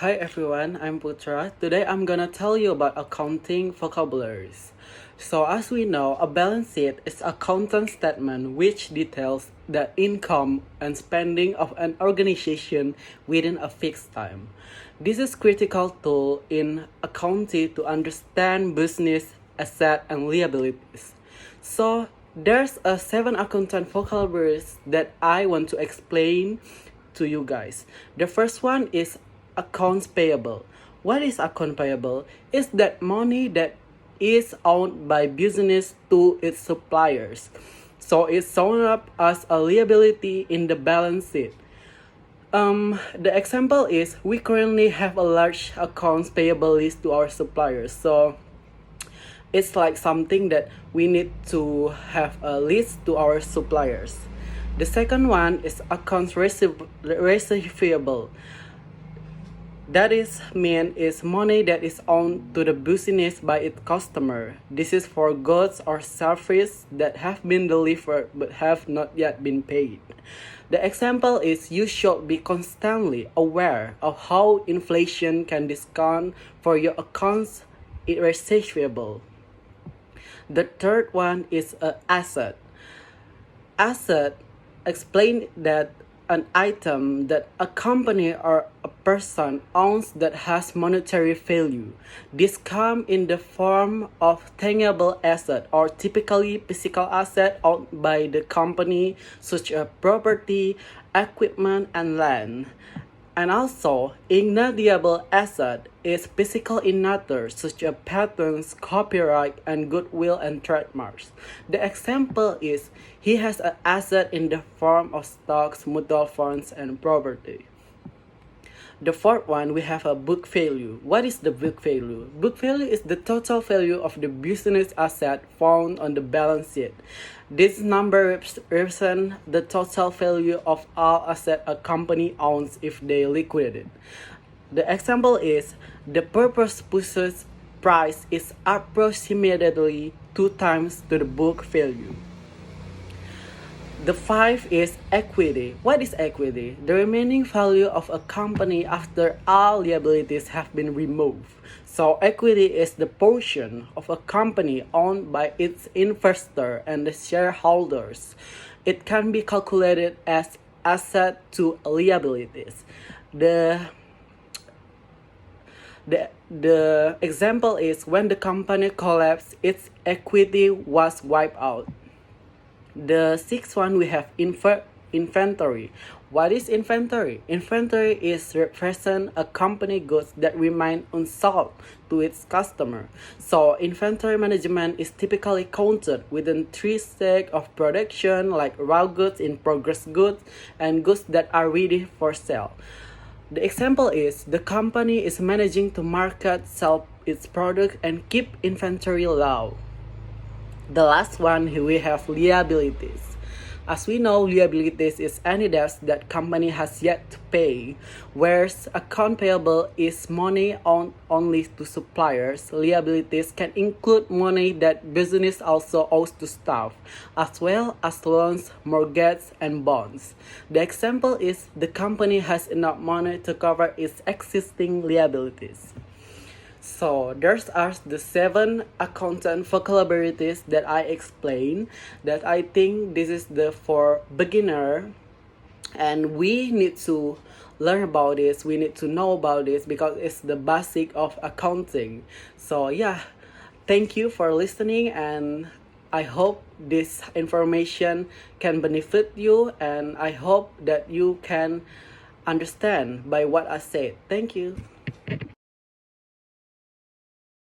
Hi everyone, I'm Putra. Today I'm gonna tell you about accounting vocabularies. So as we know, a balance sheet is an accounting statement which details the income and spending of an organization within a fixed time. This is critical tool in accounting to understand business, asset and liabilities. So there's a 7 accountant vocabularies that I want to explain to you guys. The first one is accounts payable. What is account payable? Is that money that is owed by business to its suppliers. So it's shown up as a liability in the balance sheet. The example is we currently have a large accounts payable list to our suppliers. So it's like something that we need to have a list to our suppliers. The second one is accounts receivable. That is money that is owed to the business by its customer. This is for goods or services that have been delivered but have not yet been paid. The example is you should be constantly aware of how inflation can discount for your accounts receivable. The third one is an asset. Asset explain that an item that a company or a person owns that has monetary value. This comes in the form of tangible asset or typically physical asset owned by the company such as property, equipment and land. And also, intangible asset is physical in nature, such as patents, copyright, and goodwill and trademarks. The example is he has an asset in the form of stocks, mutual funds, and property. The fourth one, we have a book value. What is the book value? Book value is the total value of the business asset found on the balance sheet. This number represents the total value of all assets a company owns if they liquidate. The example is the purchase price is approximately 2 times to the book value. The 5 is equity. What is equity? The remaining value of a company after all liabilities have been removed. So equity is the portion of a company owned by its investor and the shareholders. It can be calculated as asset to liabilities. The example is when the company collapsed, its equity was wiped out. The sixth one, we have inventory. What is inventory? Inventory is represent a company goods that remain unsold to its customer. So inventory management is typically counted within 3 stages of production, like raw goods, in progress goods, and goods that are ready for sale. The example is the company is managing to market, sell its product, and keep inventory low. The last one, here we have liabilities. As we know, liabilities is any debts that company has yet to pay, whereas account payable is money owed only to suppliers. Liabilities can include money that business also owes to staff, as well as loans, mortgages, and bonds. The example is the company has enough money to cover its existing liabilities. So there's are the 7 accountant vocabularies that I explained, that I think this is the for beginner, and we need to learn about this, we need to know about this because it's the basic of accounting. So yeah, thank you for listening, and I hope this information can benefit you, and I hope that you can understand by what I said. Thank you.